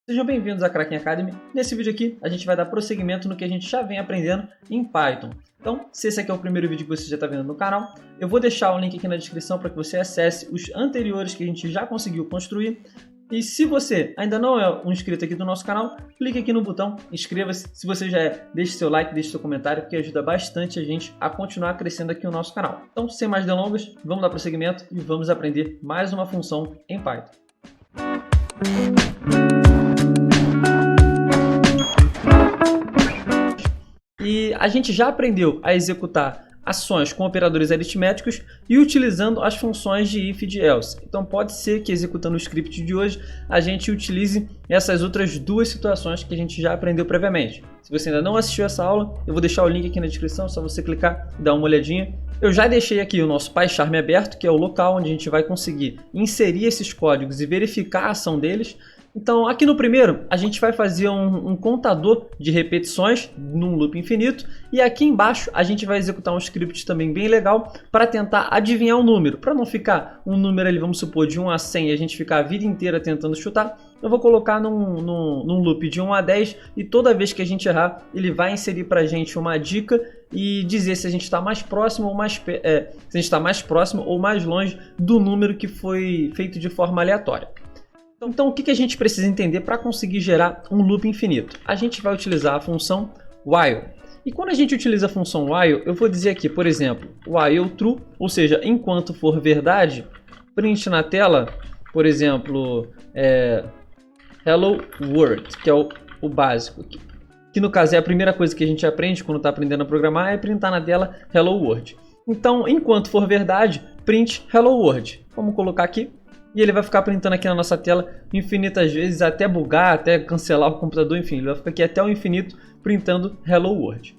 Sejam bem-vindos à Kraken Academy. Nesse vídeo aqui, a gente vai dar prosseguimento no que a gente já vem aprendendo em Python. Então, se esse aqui é o primeiro vídeo que você já está vendo no canal, eu vou deixar o link aqui na descrição para que você acesse os anteriores que a gente já conseguiu construir. E se você ainda não é um inscrito aqui do nosso canal, clique aqui no botão, inscreva-se. Se você já é, deixe seu like, deixe seu comentário, porque ajuda bastante a gente a continuar crescendo aqui no nosso canal. Então, sem mais delongas, vamos dar prosseguimento e vamos aprender mais uma função em Python. E a gente já aprendeu a executar ações com operadores aritméticos e utilizando as funções de if e de else. Então pode ser que executando o script de hoje a gente utilize essas outras duas situações que a gente já aprendeu previamente. Se você ainda não assistiu essa aula, eu vou deixar o link aqui na descrição, é só você clicar e dar uma olhadinha. Eu já deixei aqui o nosso PyCharm aberto, que é o local onde a gente vai conseguir inserir esses códigos e verificar a ação deles. Então aqui no primeiro a gente vai fazer um contador de repetições num loop infinito e aqui embaixo a gente vai executar um script também bem legal para tentar adivinhar o número. Para não ficar um número ali, vamos supor, de 1 a 100 e a gente ficar a vida inteira tentando chutar, eu vou colocar num loop de 1 a 10 e toda vez que a gente errar ele vai inserir para a gente uma dica e dizer se a gente está mais próximo ou se a gente está mais próximo ou mais longe do número que foi feito de forma aleatória. Então o que a gente precisa entender para conseguir gerar um loop infinito? A gente vai utilizar a função while. E quando a gente utiliza a função while, eu vou dizer aqui, por exemplo, while true, ou seja, enquanto for verdade, print na tela, por exemplo, hello world, que é o básico. Que no caso é a primeira coisa que a gente aprende quando está aprendendo a programar, é printar na tela hello world. Então, enquanto for verdade, print hello world. Vamos colocar aqui. E ele vai ficar printando aqui na nossa tela infinitas vezes, até bugar, até cancelar o computador, enfim, ele vai ficar aqui até o infinito printando Hello World.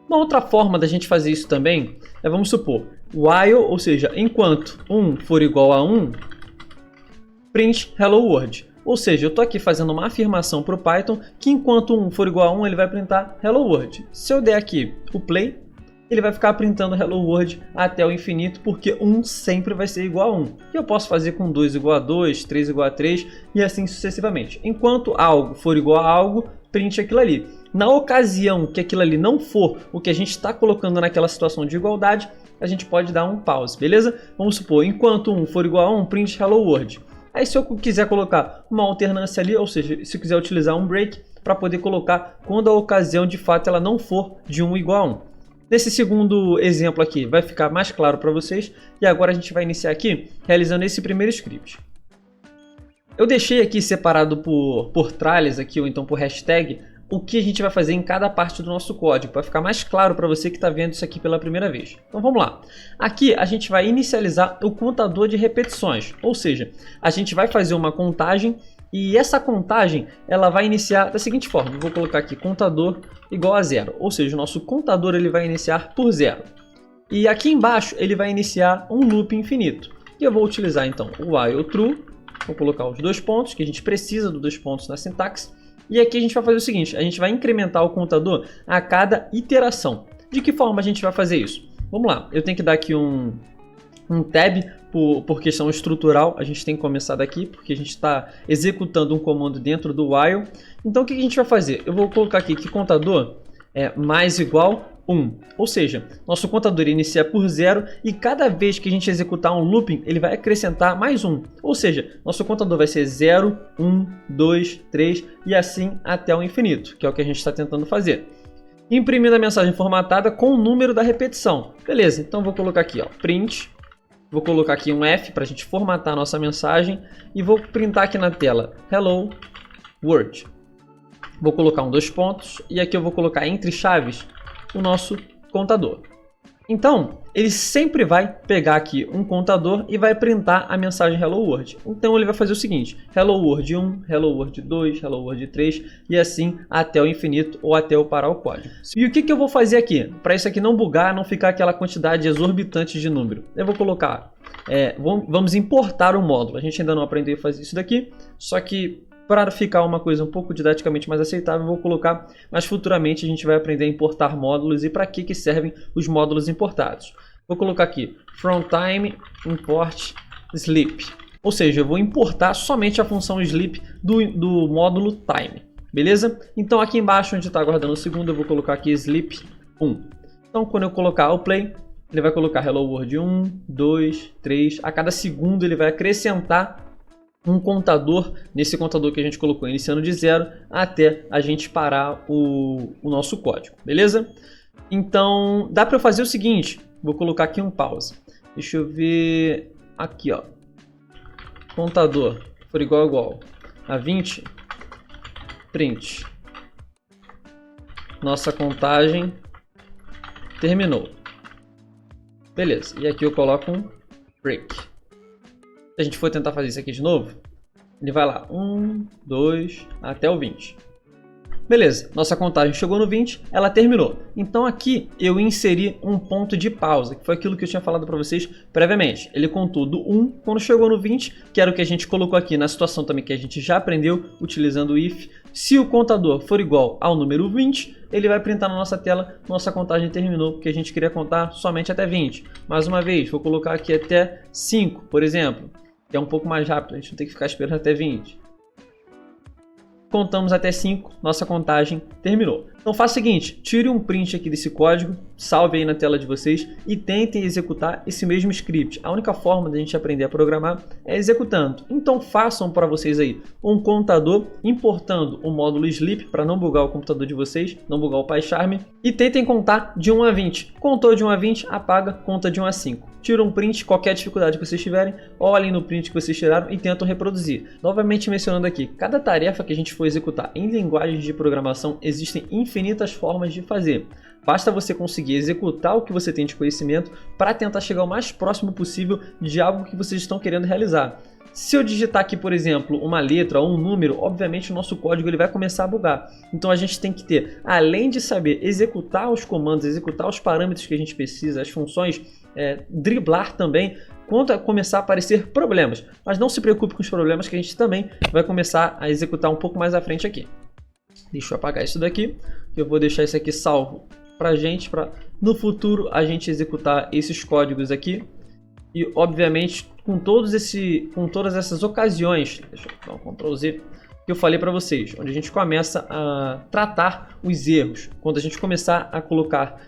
Uma outra forma da gente fazer isso também é, vamos supor, while, ou seja, enquanto 1 for igual a 1, print Hello World. Ou seja, eu estou aqui fazendo uma afirmação para o Python que enquanto 1 for igual a 1, ele vai printar Hello World. Se eu der aqui o play, ele vai ficar printando Hello World até o infinito, porque 1 sempre vai ser igual a 1. E eu posso fazer com 2 igual a 2, 3 igual a 3 e assim sucessivamente. Enquanto algo for igual a algo, print aquilo ali. Na ocasião que aquilo ali não for o que a gente está colocando naquela situação de igualdade, a gente pode dar um pause, beleza? Vamos supor, enquanto 1 for igual a 1, print Hello World. Aí se eu quiser colocar uma alternância ali, ou seja, se eu quiser utilizar um break para poder colocar quando a ocasião de fato ela não for de 1 igual a 1. Nesse segundo exemplo aqui vai ficar mais claro para vocês e agora a gente vai iniciar aqui realizando esse primeiro script. Eu deixei aqui separado por tralhas aqui ou então por hashtag o que a gente vai fazer em cada parte do nosso código para ficar mais claro para você que está vendo isso aqui pela primeira vez. Então vamos lá. Aqui a gente vai inicializar o contador de repetições, ou seja, a gente vai fazer uma contagem e essa contagem ela vai iniciar da seguinte forma. Eu vou colocar aqui contador igual a 0, ou seja, o nosso contador ele vai iniciar por 0. E aqui embaixo ele vai iniciar um loop infinito. E eu vou utilizar então o while true, vou colocar os dois pontos, que a gente precisa dos dois pontos na sintaxe. E aqui a gente vai fazer o seguinte, a gente vai incrementar o contador a cada iteração. De que forma a gente vai fazer isso? Vamos lá, eu tenho que dar aqui um tab por questão estrutural, a gente tem que começar daqui, porque a gente está executando um comando dentro do while. Então o que a gente vai fazer? Eu vou colocar aqui que contador é mais igual 1, ou seja, nosso contador inicia por 0 e cada vez que a gente executar um looping, ele vai acrescentar mais 1, ou seja, nosso contador vai ser 0, 1, 2, 3 e assim até o infinito, que é o que a gente está tentando fazer. Imprimindo a mensagem formatada com o número da repetição. Beleza, então vou colocar aqui, ó, print. Vou colocar aqui um F para a gente formatar a nossa mensagem e vou printar aqui na tela Hello World. Vou colocar dois pontos e aqui eu vou colocar entre chaves o nosso contador. Então, ele sempre vai pegar aqui um contador e vai printar a mensagem Hello World. Então ele vai fazer o seguinte, Hello World 1, Hello World 2, Hello World 3 e assim até o infinito ou até eu parar o código. E o que eu vou fazer aqui? Para isso aqui não bugar, não ficar aquela quantidade exorbitante de número. Eu vou colocar, vamos importar o módulo. A gente ainda não aprendeu a fazer isso daqui, só que para ficar uma coisa um pouco didaticamente mais aceitável, eu vou colocar, mas futuramente a gente vai aprender a importar módulos e para que servem os módulos importados. Vou colocar aqui, from time import sleep. Ou seja, eu vou importar somente a função sleep do módulo time, beleza? Então aqui embaixo onde está guardando o segundo, eu vou colocar aqui sleep 1. Então quando eu colocar o play, ele vai colocar hello world 1, 2, 3. A cada segundo ele vai acrescentar um contador nesse contador que a gente colocou iniciando de 0 até a gente parar o nosso código, beleza? Então dá para eu fazer o seguinte, vou colocar aqui um pause. Deixa eu ver aqui, ó. Contador for igual a 20, print. Nossa contagem terminou. Beleza, e aqui eu coloco um break. Se a gente for tentar fazer isso aqui de novo, ele vai lá, 1, 2, até o 20. Beleza, nossa contagem chegou no 20, ela terminou. Então aqui eu inseri um ponto de pausa, que foi aquilo que eu tinha falado para vocês previamente. Ele contou do 1 quando chegou no 20, que era o que a gente colocou aqui na situação também que a gente já aprendeu utilizando o if. Se o contador for igual ao número 20, ele vai printar na nossa tela, nossa contagem terminou, porque a gente queria contar somente até 20. Mais uma vez, vou colocar aqui até 5, por exemplo, que é um pouco mais rápido, a gente não tem que ficar esperando até 20. Contamos até 5, nossa contagem terminou. Então faça o seguinte, tire um print aqui desse código, salve aí na tela de vocês e tentem executar esse mesmo script. A única forma de a gente aprender a programar é executando. Então façam para vocês aí um contador importando o módulo sleep para não bugar o computador de vocês, não bugar o PyCharm, e tentem contar de 1 a 20. Contou de 1 a 20, apaga, conta de 1 a 5. Tira um print, qualquer dificuldade que vocês tiverem, olhem no print que vocês tiraram e tentam reproduzir. Novamente mencionando aqui, cada tarefa que a gente for executar em linguagens de programação existem infinitas formas de fazer. Basta você conseguir executar o que você tem de conhecimento para tentar chegar o mais próximo possível de algo que vocês estão querendo realizar. Se eu digitar aqui, por exemplo, uma letra ou um número, obviamente o nosso código ele vai começar a bugar. Então a gente tem que ter, além de saber executar os comandos, executar os parâmetros que a gente precisa, as funções, driblar também quando começar a aparecer problemas. Mas não se preocupe com os problemas que a gente também vai começar a executar um pouco mais à frente aqui. Deixa eu apagar isso daqui, que eu vou deixar isso aqui salvo pra gente, para no futuro a gente executar esses códigos aqui. E obviamente com todas essas ocasiões, deixa eu dar um Ctrl Z, que eu falei para vocês, onde a gente começa a tratar os erros, quando a gente começar a colocar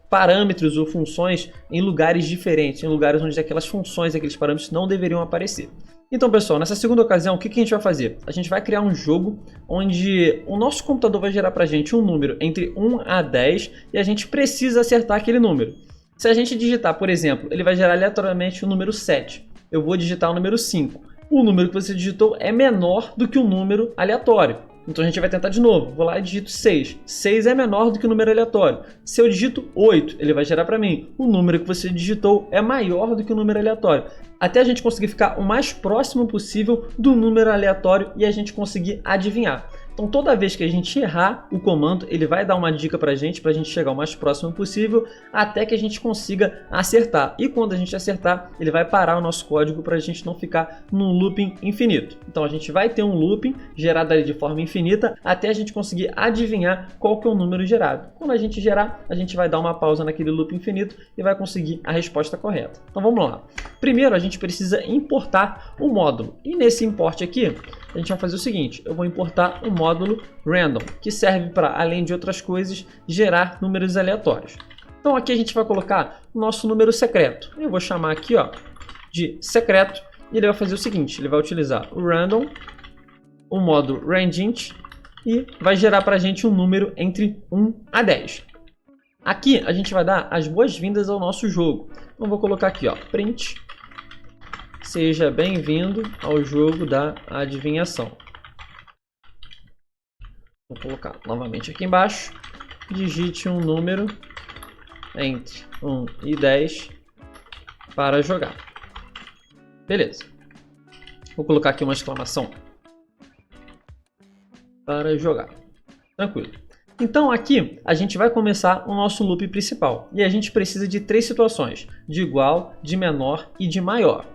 parâmetros ou funções em lugares diferentes, em lugares onde aquelas funções, aqueles parâmetros não deveriam aparecer. Então pessoal, nessa segunda ocasião, o que a gente vai fazer? A gente vai criar um jogo onde o nosso computador vai gerar para a gente um número entre 1 a 10 e a gente precisa acertar aquele número. Se a gente digitar, por exemplo, ele vai gerar aleatoriamente o número 7. Eu vou digitar o número 5. O número que você digitou é menor do que o número aleatório. Então a gente vai tentar de novo. Vou lá e digito 6. 6 é menor do que o número aleatório. Se eu digito 8, ele vai gerar para mim. O número que você digitou é maior do que o número aleatório. Até a gente conseguir ficar o mais próximo possível do número aleatório e a gente conseguir adivinhar. Então toda vez que a gente errar o comando, ele vai dar uma dica para a gente chegar o mais próximo possível até que a gente consiga acertar. E quando a gente acertar, ele vai parar o nosso código para a gente não ficar num looping infinito. Então a gente vai ter um looping gerado ali de forma infinita até a gente conseguir adivinhar qual que é o número gerado. Quando a gente gerar, a gente vai dar uma pausa naquele loop infinito e vai conseguir a resposta correta. Então vamos lá. Primeiro a gente precisa importar o módulo. E nesse import aqui, a gente vai fazer o seguinte, eu vou importar o módulo random, que serve para, além de outras coisas, gerar números aleatórios. Então aqui a gente vai colocar o nosso número secreto. Eu vou chamar aqui de secreto e ele vai fazer o seguinte, ele vai utilizar o random, o módulo randint e vai gerar para a gente um número entre 1 a 10. Aqui a gente vai dar as boas-vindas ao nosso jogo. Então vou colocar aqui, print. Seja bem-vindo ao jogo da adivinhação. Vou colocar novamente aqui embaixo. Digite um número entre 1 e 10 para jogar. Beleza. Vou colocar aqui uma exclamação. Para jogar. Tranquilo. Então aqui a gente vai começar o nosso loop principal. E a gente precisa de 3 situações. De igual, de menor e de maior.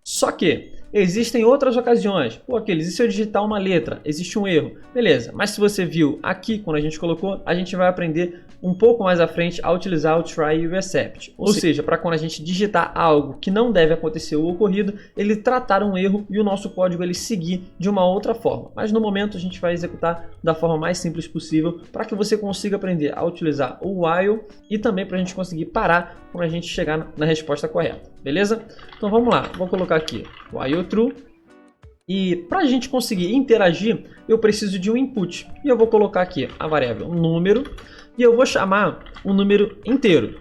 Só que Existem outras ocasiões. Pô, Aquiles, e se eu digitar uma letra? Existe um erro. Beleza, mas se você viu aqui, quando a gente colocou, a gente vai aprender um pouco mais à frente a utilizar o try e o except. Ou seja, para quando a gente digitar algo que não deve acontecer ou ocorrido, ele tratar um erro e o nosso código ele seguir de uma outra forma. Mas no momento a gente vai executar da forma mais simples possível para que você consiga aprender a utilizar o while e também para a gente conseguir parar quando a gente chegar na resposta correta. Beleza? Então vamos lá, vou colocar aqui while true. E para a gente conseguir interagir, eu preciso de um input. E eu vou colocar aqui a variável número e eu vou chamar um número inteiro.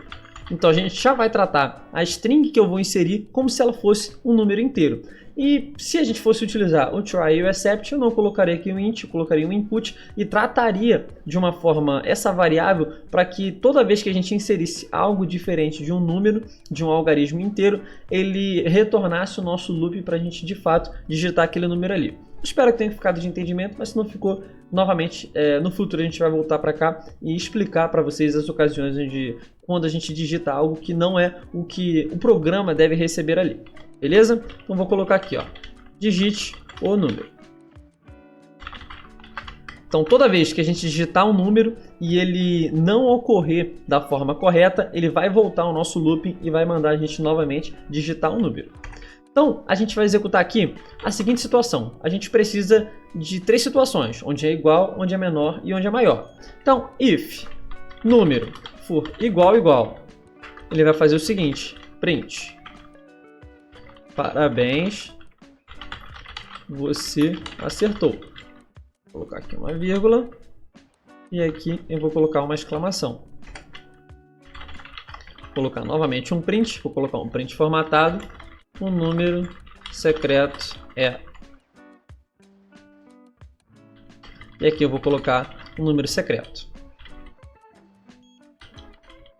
Então a gente já vai tratar a string que eu vou inserir como se ela fosse um número inteiro. E se a gente fosse utilizar o try e o except, eu não colocaria aqui um int, eu colocaria um input e trataria de uma forma essa variável para que toda vez que a gente inserisse algo diferente de um número, de um algarismo inteiro, ele retornasse o nosso loop para a gente de fato digitar aquele número ali. Espero que tenha ficado de entendimento, mas se não ficou, novamente, no futuro a gente vai voltar para cá e explicar para vocês as ocasiões onde quando a gente digita algo que não é o que o programa deve receber ali. Beleza? Então vou colocar aqui, ó, digite o número. Então toda vez que a gente digitar um número e ele não ocorrer da forma correta, ele vai voltar ao nosso looping e vai mandar a gente novamente digitar um número. Então a gente vai executar aqui a seguinte situação. A gente precisa de 3 situações, onde é igual, onde é menor e onde é maior. Então if número for igual, ele vai fazer o seguinte, print. Parabéns, você acertou. Vou colocar aqui uma vírgula e aqui eu vou colocar uma exclamação. Vou colocar novamente um print, vou colocar um print formatado. O número secreto é. E aqui eu vou colocar um número secreto.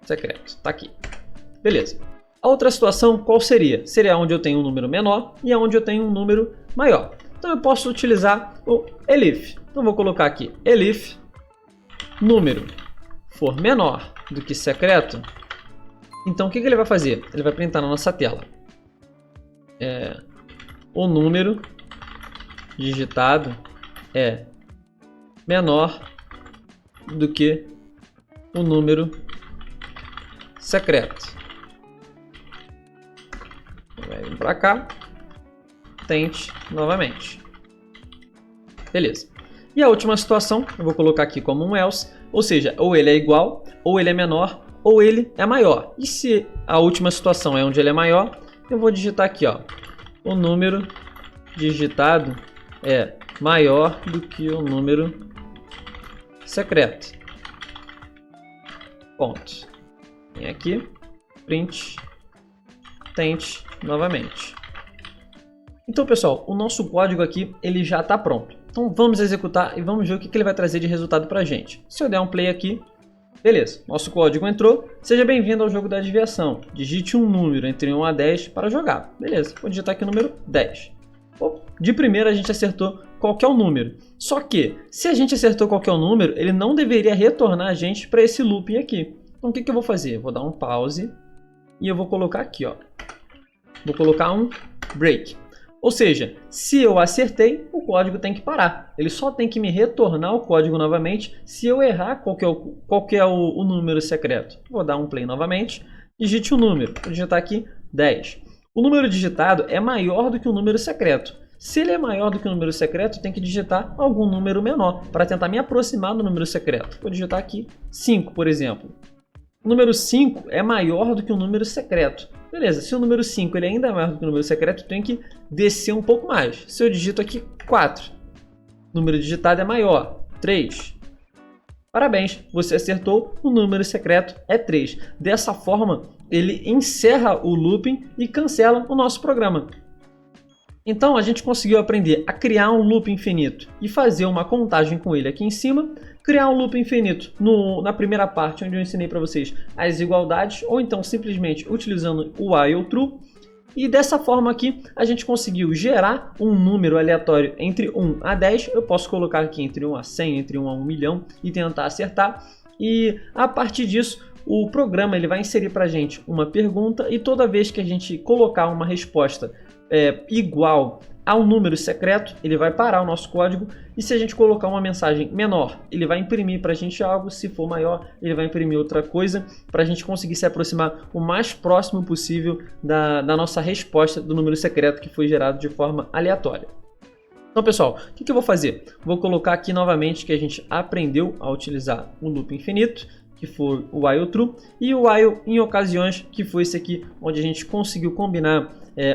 Secreto, tá aqui. Beleza. A outra situação qual seria? Seria onde eu tenho um número menor e onde eu tenho um número maior. Então eu posso utilizar o elif. Então vou colocar aqui elif número for menor do que secreto. Então o que ele vai fazer? Ele vai printar na nossa tela o número digitado é menor do que o número secreto. Vai vir para cá, tente novamente. Beleza. E a última situação, eu vou colocar aqui como um else, ou seja, ou ele é igual, ou ele é menor, ou ele é maior. E se a última situação é onde ele é maior, eu vou digitar aqui, ó, o número digitado é maior do que o número secreto. Ponto. Vem aqui, print, tente novamente. Então, pessoal, o nosso código aqui ele já está pronto. Então vamos executar e vamos ver o que ele vai trazer de resultado para a gente. Se eu der um play aqui, beleza, nosso código entrou. Seja bem-vindo ao jogo da adivinhação. Digite um número entre 1 a 10 para jogar. Beleza, vou digitar aqui o número 10. De primeira a gente acertou qual que é o número. Só que, se a gente acertou qual que é o número, ele não deveria retornar a gente para esse looping aqui. Então o que eu vou fazer? Eu vou dar um pause e eu vou colocar aqui, ó. Vou colocar um break. Ou seja, se eu acertei, o código tem que parar. Ele só tem que me retornar o código novamente se eu errar qual que é o número secreto. Vou dar um play novamente. Digite o número. Vou digitar aqui 10. O número digitado é maior do que o número secreto. Se ele é maior do que o número secreto, eu tenho que digitar algum número menor para tentar me aproximar do número secreto. Vou digitar aqui 5, por exemplo. O número 5 é maior do que o número secreto. Beleza, se o número 5 ele ainda é maior do que o número secreto, eu tenho que descer um pouco mais. Se eu digito aqui 4, o número digitado é maior, 3. Parabéns, você acertou, o número secreto é 3. Dessa forma, ele encerra o looping e cancela o nosso programa. Então a gente conseguiu aprender a criar um loop infinito e fazer uma contagem com ele aqui em cima, criar um loop infinito na primeira parte onde eu ensinei para vocês as igualdades, ou então simplesmente utilizando o while true, e dessa forma aqui a gente conseguiu gerar um número aleatório entre 1 a 10, eu posso colocar aqui entre 1 a 100, entre 1 a 1 milhão e tentar acertar, e a partir disso o programa ele vai inserir para a gente uma pergunta e toda vez que a gente colocar uma resposta igual ao número secreto, ele vai parar o nosso código, e se a gente colocar uma mensagem menor, ele vai imprimir para a gente algo, se for maior, ele vai imprimir outra coisa, para a gente conseguir se aproximar o mais próximo possível da nossa resposta do número secreto que foi gerado de forma aleatória. Então, pessoal, o que eu vou fazer? Vou colocar aqui novamente que a gente aprendeu a utilizar o loop infinito, que foi o while true, e o while em ocasiões, que foi esse aqui, onde a gente conseguiu combinar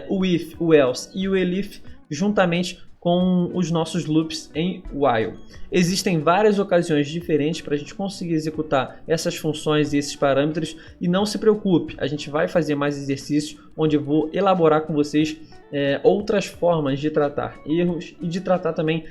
o if, o else e o elif juntamente com os nossos loops em while. Existem várias ocasiões diferentes para a gente conseguir executar essas funções e esses parâmetros, e não se preocupe, a gente vai fazer mais exercícios onde eu vou elaborar com vocês outras formas de tratar erros e de tratar também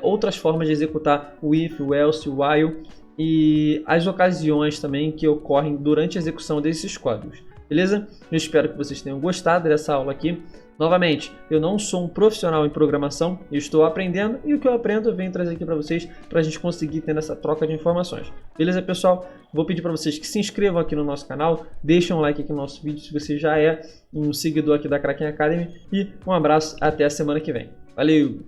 outras formas de executar o if, o else, o while e as ocasiões também que ocorrem durante a execução desses códigos. Beleza? Eu espero que vocês tenham gostado dessa aula aqui. Novamente, eu não sou um profissional em programação, eu estou aprendendo e o que eu aprendo eu venho trazer aqui para vocês para a gente conseguir ter essa troca de informações. Beleza, pessoal? Vou pedir para vocês que se inscrevam aqui no nosso canal, deixem um like aqui no nosso vídeo se você já é um seguidor aqui da Kraken Academy e um abraço até a semana que vem. Valeu!